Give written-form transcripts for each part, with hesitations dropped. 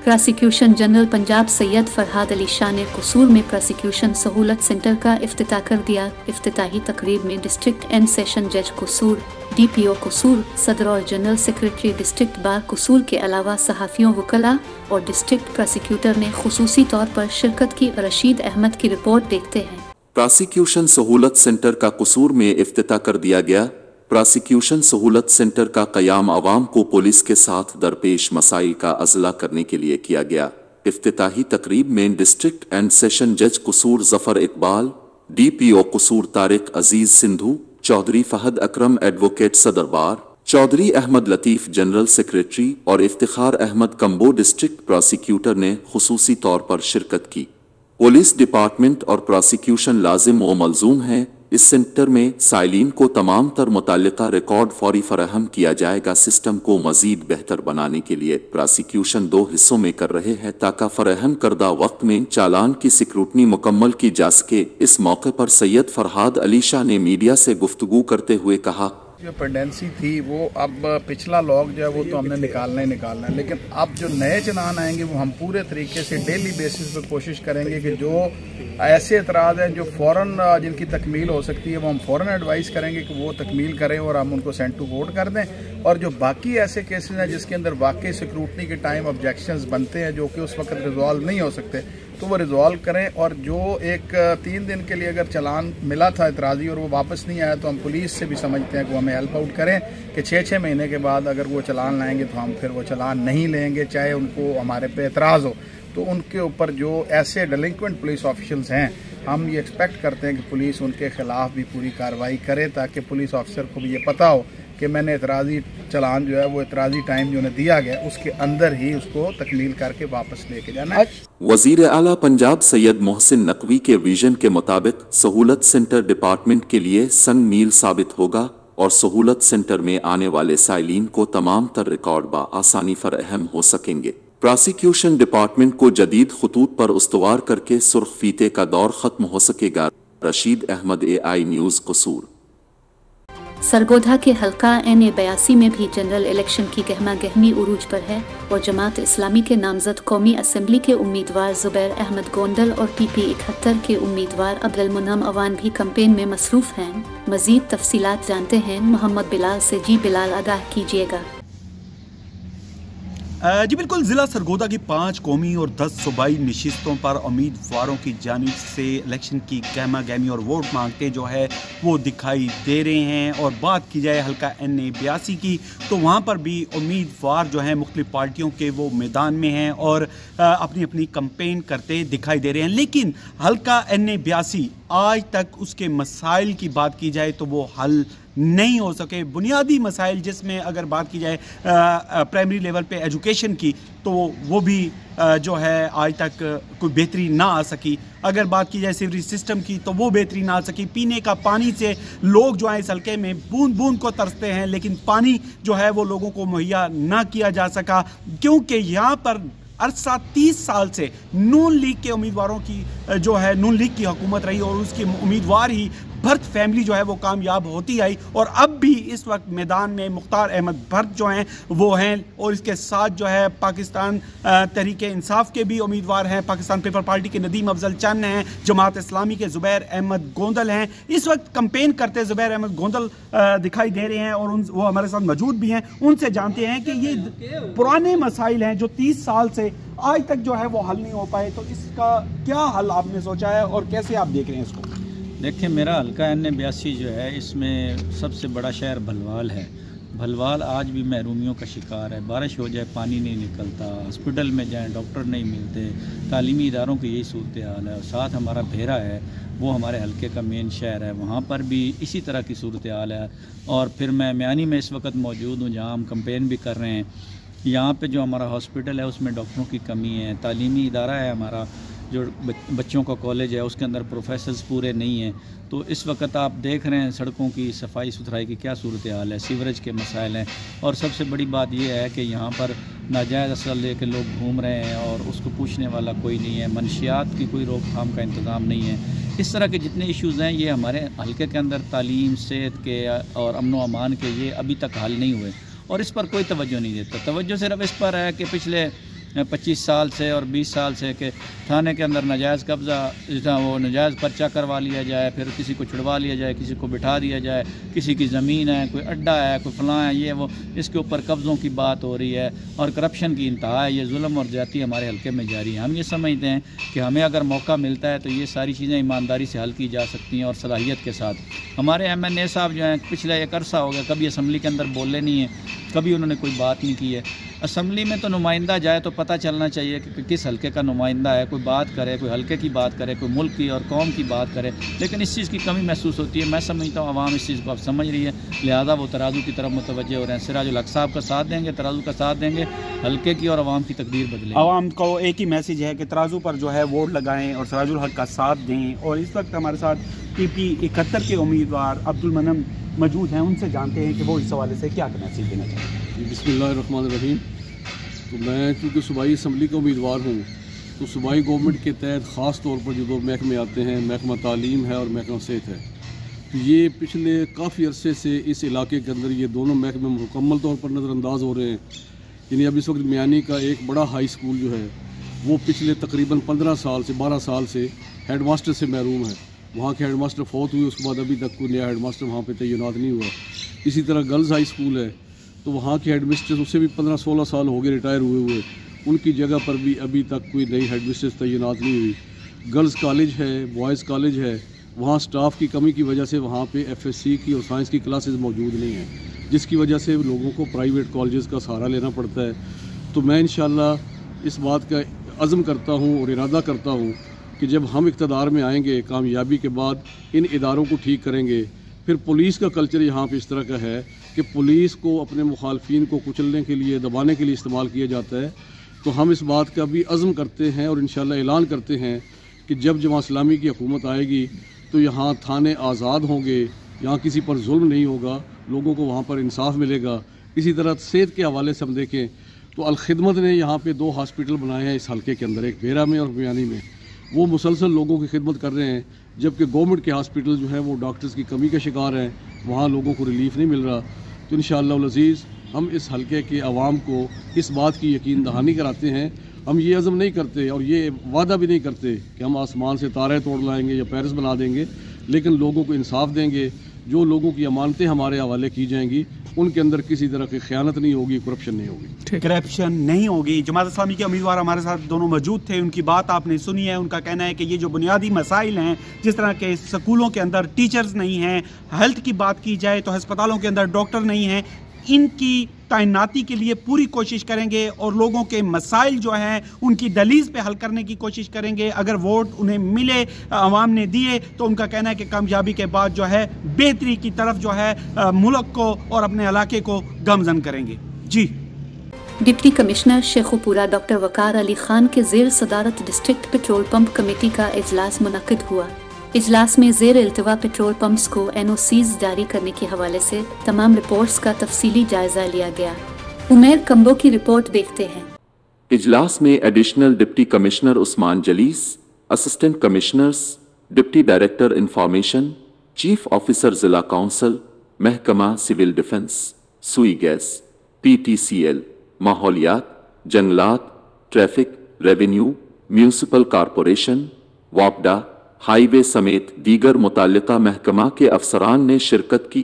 Prosecution general Punjab Syed Farhad Ali Shah ने कसूर में प्रोसिक्यूशन सहूलत सेंटर का इफ्तिताह कर दिया। इफ्तिताही तकरीब में डिस्ट्रिक्ट एंड सेशन जज कसूर, DPO कसूर, सदर और जनरल सेक्रेटरी डिस्ट्रिक्ट बार कसूर के अलावा सहाफ़ियों, वकला और डिस्ट्रिक्ट प्रोसिक्यूटर ने खुसूसी तौर पर शिरकत की। रशीद अहमद की रिपोर्ट देखते हैं। प्रोसिक्यूशन सहूलत सेंटर का कसूर में इफ्तिताह कर दिया गया। प्रोसिक्यूशन सहूलत सेंटर का क़याम आवाम को पुलिस के साथ दरपेश मसाइल का अज़ला करने के लिए किया गया। इफ्तिताही तकरीब में डिस्ट्रिक्ट एंड सेशन जज कसूर ज़फ़र इकबाल, DPO कसूर तारिक अजीज़ सिंधु, चौधरी फहद अकरम एडवोकेट सदर bar, Chaudhry Ahmad Latif general secretary और इफ्तिखार अहमद कंबो डिस्ट्रिक्ट प्रोसिक्यूटर ने खुसूसी तौर पर शिरकत की। पुलिस डिपार्टमेंट और प्रोसिक्यूशन लाजिम व मलजूम है। इस सेंटर में साइलिन को तमाम तर मुताल्लिका रिकॉर्ड फौरी फराहम किया जाएगा। सिस्टम को मजीद बेहतर बनाने के लिए प्रोसिक्यूशन 2 हिस्सों में कर रहे हैं ताकि फराहम करदा वक्त में चालान की स्क्रूटनी मुकम्मल की जा सके। इस मौके पर सैयद फरहाद अली शाह ने मीडिया से गुफ्तगू करते हुए कहा, जो पेंडेंसी थी वो अब पिछला लॉग जो है वो तो हमने निकालना है, लेकिन अब जो नए चलान आएंगे वो हम पूरे तरीके से डेली बेसिस पे कोशिश करेंगे कि जो ऐसे एतराज़ हैं जो फ़ौरन जिनकी तकमील हो सकती है वो हम फ़ौरन एडवाइस करेंगे कि वो तकमील करें और हम उनको सेंड टू कोर्ट कर दें। और जो बाकी ऐसे केसेस हैं जिसके अंदर वाकई सिक्रूटनी के टाइम ऑब्जेक्शंस बनते हैं जो कि उस वक्त रिजॉल्व नहीं हो सकते तो वो रिजॉल्व करें। और जो एक 3 दिन के लिए अगर चलान मिला था एतराज़ी और वो वापस नहीं आया तो हम पुलिस से भी समझते हैं कि वो हमें हेल्प आउट करें कि 6-6 महीने के बाद अगर वो चलान लाएंगे तो हम फिर वो चलान नहीं लेंगे, चाहे उनको हमारे पे एतराज़ हो। तो उनके ऊपर जो ऐसे डेलिंक्वेंट पुलिस ऑफिशल्स हैं हम ये एक्सपेक्ट करते हैं कि पुलिस उनके ख़िलाफ़ भी पूरी कार्रवाई करे ताकि पुलिस ऑफिसर को भी ये पता हो कि मैंने एतराज़ी चलान जो है वो एतराज़ी टाइम जो उन्हें दिया गया उसके अंदर ही उसको तकमील करके वापस लेके जाना है। वज़ीर आला पंजाब सैयद मोहसिन नकवी के विजन के मुताबिक सहूलत सेंटर डिपार्टमेंट के लिए संग मील साबित होगा और सहूलत सेंटर में आने वाले साइलिन को तमाम तर रिकॉर्ड बआसानी फराहम हो सकेंगे। प्रोसिक्यूशन डिपार्टमेंट को जदीद खतूत पर उस्तवार करके सुर्ख फीते का दौर खत्म हो सकेगा। रशीद अहमद, AI न्यूज़ कसूर। सरगोधा के हल्का NA82 में भी जनरल इलेक्शन की गहमा गहमी उरूज पर है और जमात इस्लामी के नामजद कौमी असम्बली के उम्मीदवार जुबैर अहमद गोंदल और PP 71 के उम्मीदवार अब्दुल मुन्नम अवान भी कैंपेन में मसरूफ हैं। मजीद तफसीलात जानते हैं मोहम्मद बिलाल से। जी बिलाल, आगाह कीजिएगा। जी बिल्कुल, ज़िला सरगोधा की 5 कौमी और 10 सूबाई नशिस्तों पर उम्मीदवारों की जानिब से इलेक्शन की गहमा गहमी और वोट मांगते जो है वो दिखाई दे रहे हैं। और बात की जाए हल्का NA82 की तो वहाँ पर भी उम्मीदवार जो हैं मुख्तलिफ पार्टियों के वो मैदान में हैं और अपनी अपनी कैंपेन करते दिखाई दे रहे हैं। लेकिन हल्का NA82 आज तक उसके मसाइल की बात की जाए तो वो हल नहीं हो सके। बुनियादी मसाइल जिसमें अगर बात की जाए प्राइमरी लेवल पे एजुकेशन की तो वो भी जो है आज तक कोई बेहतरी ना आ सकी। अगर बात की जाए सीवरेज सिस्टम की तो वो बेहतरी ना आ सकी। पीने का पानी से लोग जो है इस हल्के में बूंद बूंद को तरसते हैं, लेकिन पानी जो है वो लोगों को मुहैया ना किया जा सका क्योंकि यहाँ पर अरसा 30 साल से नून लीग के उम्मीदवारों की जो है नून लीग की हुकूमत रही और उसकी उम्मीदवार ही भर्त फैमिली जो है वो कामयाब होती आई। और अब भी इस वक्त मैदान में मुख्तार अहमद भर्त जो हैं वो हैं और इसके साथ जो है पाकिस्तान तहरीक इंसाफ के भी उम्मीदवार हैं, पाकिस्तान पीपल पार्टी के नदीम अफजल चंद हैं, जमात इस्लामी के जुबैर अहमद गोंदल हैं। इस वक्त कैंपेन करते जुबैर अहमद गोंदल दिखाई दे रहे हैं और वो हमारे साथ मौजूद भी हैं। उनसे जानते हैं कि ये पुराने मसाइल हैं जो 30 साल से आज तक जो है वो हल नहीं हो पाए, तो इसका क्या हल आपने सोचा है और कैसे आप देख रहे हैं इसको? देखिए, मेरा हल्का NA82 जो है इसमें सबसे बड़ा शहर भलवाल है। भलवाल आज भी महरूमियों का शिकार है। बारिश हो जाए पानी नहीं निकलता, हॉस्पिटल में जाएं डॉक्टर नहीं मिलते, तालीमी इदारों की यही सूरत हाल है। और साथ हमारा भेरा है वो हमारे हल्के का मेन शहर है, वहाँ पर भी इसी तरह की सूरत हाल है। और फिर मैं म्यानी में इस वक्त मौजूद हूँ जहाँ हम कैंपेन भी कर रहे हैं। यहाँ पे जो हमारा हॉस्पिटल है उसमें डॉक्टरों की कमी है, तालीमी इदारा है हमारा जो बच्चों का कॉलेज है उसके अंदर प्रोफेसर्स पूरे नहीं हैं। तो इस वक्त आप देख रहे हैं सड़कों की सफाई सुथराई की क्या सूरत हाल है, सीवरेज के मसाइल हैं। और सबसे बड़ी बात यह है कि यहाँ पर नाजायज़ असला लेके लोग घूम रहे हैं और उसको पूछने वाला कोई नहीं है, मनशियात की कोई रोकथाम का इंतज़ाम नहीं है। इस तरह के जितने इश्यूज़ हैं ये हमारे हल्के के अंदर तालीम, सेहत के और अमन व अमान के ये अभी तक हल नहीं हुए और इस पर कोई तवज्जो नहीं देता। तवज्जो सिर्फ इस पर है कि पिछले 25 साल से और 20 साल से कि थाने के अंदर नाजायज़ कब्ज़ा वो नाजायज़ पर्चा करवा लिया जाए, फिर किसी को छुड़वा लिया जाए, किसी को बिठा दिया जाए, किसी की ज़मीन है, कोई अड्डा है, कोई फलां है, ये वो इसके ऊपर कब्ज़ों की बात हो रही है और करप्शन की इंतहा है। ये जुल्म और ज़्यादती हमारे हल्के में जारी है। हम ये समझते हैं कि हमें अगर मौका मिलता है तो ये सारी चीज़ें ईमानदारी से हल की जा सकती हैं और सलाहियत के साथ। हमारे MNA साहब जो हैं पिछले एक अरसा हो गया कभी असम्बली के अंदर बोले नहीं हैं, कभी उन्होंने कोई बात नहीं की है। असम्बली में तो नुमाइंदा जाए तो पता चलना चाहिए कि किस हल्के का नुमाइंदा है, कोई बात करे, कोई हल्के की बात करे, कोई मुल्क की और कौम की बात करे, लेकिन इस चीज़ की कमी महसूस होती है। मैं समझता हूँ आवाम इस चीज़ को अब समझ रही है, लिहाजा वो तराजू की तरफ मुतवज्जे हो रहे हैं। सिराजुल हक साहब का साथ देंगे, तराजू का साथ देंगे, हल्के की और आवाम की तकदीर बदले। आवाम को एक ही मैसेज है कि तराजू पर जो है वोट लगाएं और सिराजुल हक का साथ दें। और इस वक्त हमारे साथ PP 71 के उम्मीदवार अब्दुल मनम मौजूद हैं, उनसे जानते हैं कि वो इस हवाले से क्या मैसेज देना चाहते हैं। बिस्मिल्लाहिर्रहमानिर्रहीम। तो मैं चूँकि सूबाई असम्बली का उम्मीदवार हूँ, तो सूबाई गवर्नमेंट के तहत ख़ास तौर पर जो दो महकमे आते हैं, महकमा तालीम है और महकमा सेहत है, तो ये पिछले काफ़ी अरसे से इस इलाके के अंदर ये दोनों महकमे मुकम्मल तौर पर नज़रअंदाज हो रहे हैं। यानी अब इस वक्त मियानी का एक बड़ा हाई स्कूल जो है वो पिछले तकरीबन 15 साल से 12 साल से हेड मास्टर से महरूम है। वहाँ के हेड मास्टर फौत हुए, उसके बाद अभी तक कोई नया हेड मास्टर वहाँ पे तैनात नहीं हुआ। इसी तरह गर्ल्स हाई स्कूल है, तो वहाँ के हेड मिस्ट्रेस उससे भी 15-16 साल हो गए रिटायर हुए, उनकी जगह पर भी अभी तक कोई नई हेड मिस्ट्रेस तैनात नहीं हुई। गर्ल्स कॉलेज है, बॉयज़ कॉलेज है, वहाँ स्टाफ की कमी की वजह से वहाँ पे FSC की और साइंस की क्लासेस मौजूद नहीं हैं, जिसकी वजह से लोगों को प्राइवेट कॉलेजेस का सहारा लेना पड़ता है। तो मैं इंशाल्लाह इस बात का अज़्म करता हूँ और इरादा करता हूँ कि जब हम इक़्तिदार में आएंगे, कामयाबी के बाद इन इदारों को ठीक करेंगे। फिर पुलिस का कल्चर यहाँ पे इस तरह का है कि पुलिस को अपने मुखालफिन को कुचलने के लिए, दबाने के लिए इस्तेमाल किया जाता है। तो हम इस बात का भी अज़्म करते हैं और इंशाल्लाह ऐलान करते हैं कि जब जमात इस्लामी की हुकूमत आएगी तो यहाँ थाने आज़ाद होंगे, यहाँ किसी पर जुल्म नहीं होगा, लोगों को वहाँ पर इंसाफ मिलेगा। इसी तरह सेहत के हवाले से हम देखें तो अल-खिदमत ने यहाँ पे 2 हॉस्पिटल बनाए हैं इस हल्के के अंदर, एक बेरा में और मियानी में। वो मुसलसल लोगों की खिदमत कर रहे हैं, जबकि गवर्नमेंट के हॉस्पिटल जो है वो डॉक्टर्स की कमी का शिकार हैं, वहाँ लोगों को रिलीफ नहीं मिल रहा। तो इंशाअल्लाह अज़ीज़ हम इस हल्के के आवाम को इस बात की यकीन दहानी कराते हैं। हम ये अज़म नहीं करते और ये वादा भी नहीं करते कि हम आसमान से तारे तोड़ लाएंगे या पेरिस बना देंगे, लेकिन लोगों को इंसाफ देंगे। जो लोगों की अमानतें हमारे हवाले की जाएंगी उनके अंदर किसी तरह की ख़यानत नहीं होगी, करप्शन नहीं होगी। करप्शन नहीं होगी। जमात इस्लामी के उम्मीदवार हमारे साथ दोनों मौजूद थे, उनकी बात आपने सुनी है। उनका कहना है कि ये जो बुनियादी मसाइल हैं, जिस तरह के स्कूलों के अंदर टीचर्स नहीं हैं, हेल्थ की बात की जाए तो अस्पतालों के अंदर डॉक्टर नहीं हैं, इनकी तैनाती के लिए पूरी कोशिश करेंगे और लोगों के मसाइल जो हैं उनकी दलील पे हल करने की कोशिश करेंगे। अगर वोट उन्हें मिले, आवाम ने दिए, तो उनका कहना है कि कामयाबी के बाद जो है बेहतरी की तरफ जो है मुल्क को और अपने इलाके को गमजन करेंगे। जी। डिप्टी कमिश्नर शेखुपुरा डॉक्टर वकार अली खान के ज़ेर सदारत डिस्ट्रिक्ट पेट्रोल पंप कमेटी का इजलास मुनक्किद हुआ। इजलास में ज़ेर इल्तिवा पेट्रोल पंप्स को NOCs जारी करने के हवाले से तमाम रिपोर्ट्स का तफसीली जायजा लिया गया। उमेर कंबो की रिपोर्ट देखते हैं। इजलास में additional deputy commissioner Usman Jalees, assistant commissioners, deputy director information, chief officer जिला काउंसिल, महकमा civil defence, Sui gas, PTCL, माहौलियात, जंगलात, ट्रैफिक, रेवेन्यू, म्यूनिसिपल कॉरपोरेशन, वापडा, हाईवे समेत दीगर मुताल्लिका महकमा के अफसरान ने शिरकत की।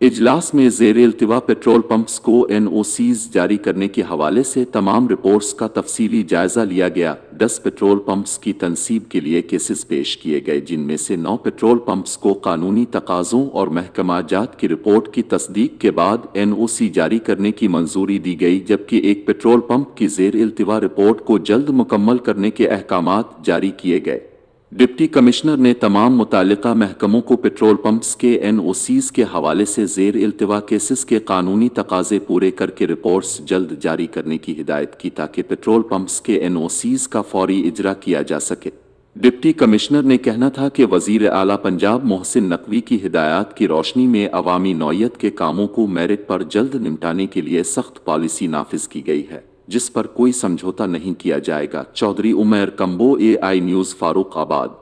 इजलास में ज़ेर इल्तिवा पेट्रोल पंप्स को NOCs जारी करने के हवाले से तमाम रिपोर्ट्स का तफसीली जायजा लिया गया। 10 पेट्रोल पंप्स की तनसीब के लिए केसेस पेश किए गए, जिनमें से 9 पेट्रोल पंप्स को कानूनी तकाज़ों और महकमा जात की रिपोर्ट की तस्दीक के बाद NOC जारी करने की मंजूरी दी गई, जबकि एक पेट्रोल पंप की ज़ेर इल्तिवा रिपोर्ट को जल्द मुकम्मल करने के अहकामात जारी किए गए। डिप्टी कमिश्नर ने तमाम मुताल्लिका महकमों को पेट्रोल पंप्स के NOCs के हवाले से ज़ेर इल्तिवा केसेस के कानूनी तकाज़े पूरे करके रिपोर्ट्स जल्द जारी करने की हिदायत की, ताकि पेट्रोल पंप्स के NOCs का फौरी इजरा किया जा सके। डिप्टी कमिश्नर ने कहना था कि वज़ीर आला पंजाब मोहसिन नकवी की हिदायत की रोशनी में अवामी नौयत के कामों को मेरिट पर जल्द निपटाने के लिए सख्त पॉलिसी नाफिज की गई है, जिस पर कोई समझौता नहीं किया जाएगा। Chaudhry Umar Kamboh, AI news, Farooqabad.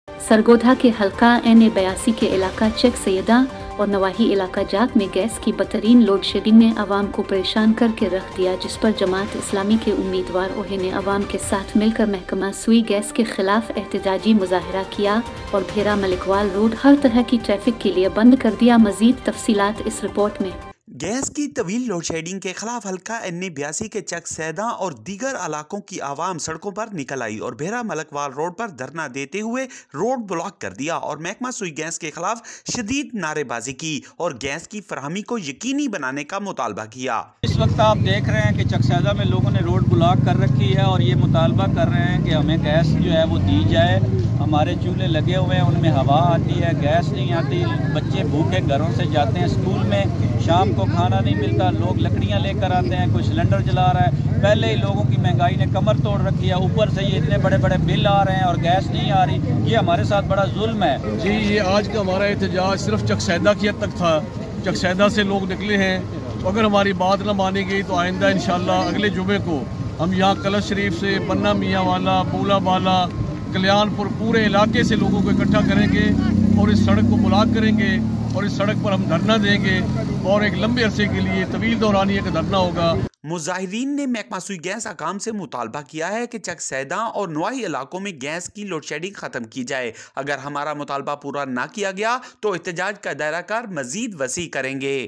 Sargodha के हल्का NA 82 के इलाका चेक सैयदा और नवाही इलाका जात में गैस की बदतरीन लोड शेडिंग ने आवाम को परेशान करके रख दिया, जिस पर जमात इस्लामी के उम्मीदवार ओहे ने आवाम के साथ मिलकर महकमा सुई गैस के खिलाफ एहतजाजी मुजाहरा किया और भेरा मलिकवाल रोड हर तरह की ट्रैफिक के लिए बंद कर दिया। मजीद तफसीलात इस रिपोर्ट में। गैस की तवील लोड शेडिंग के खिलाफ हल्का NA82 के चक सैदा और दीगर इलाकों की आवाम सड़कों पर निकल आई और भेरा मलकवाल रोड पर धरना देते हुए रोड ब्लॉक कर दिया और महकमा सुई गैस के खिलाफ शदीद नारेबाजी की और गैस की फराहमी को यकीनी बनाने का मुतालबा किया। इस वक्त आप देख रहे हैं कि चक सैदा में लोगों ने रोड ब्लॉक कर रखी है और ये मुतालबा कर रहे हैं कि हमें गैस जो है वो दी जाए। हमारे चूल्हे लगे हुए हैं, उनमें हवा आती है, गैस नहीं आती। बच्चे भूखे घरों से जाते हैं स्कूल में, शाम को खाना नहीं मिलता, लोग लकड़ियां लेकर आते हैं, कोई सिलेंडर जला रहा है। पहले ही लोगों की महंगाई ने कमर तोड़ रखी है, ऊपर से ये इतने बड़े बड़े बिल आ रहे हैं और गैस नहीं आ रही। ये हमारे साथ बड़ा जुल्म है। जी, ये आज का हमारा एहतजाज सिर्फ चकसैदा की हद तक था। चकसैदा से लोग निकले हैं, अगर हमारी बात न मानी गई तो आइंदा इंशाल्लाह अगले जुमे को हम यहाँ कलश शरीफ से बन्ना मियाँ वाला, बोला वाला, कल्याणपुर पूरे इलाके से लोगों को इकट्ठा करेंगे और इस सड़क को ब्लॉक करेंगे और इस सड़क पर हम धरना देंगे और एक लंबे अरसे के लिए तवील दौरानिया का धरना होगा। मुजाहिरीन ने महकमा सुई गैस अकाम से मुतालबा किया है कि चक सैदा और नवाही इलाकों में गैस की लोड शेडिंग खत्म की जाए। अगर हमारा मुतालबा पूरा ना किया गया तो एहतजाज का दायरा कार मजीद वसी करेंगे।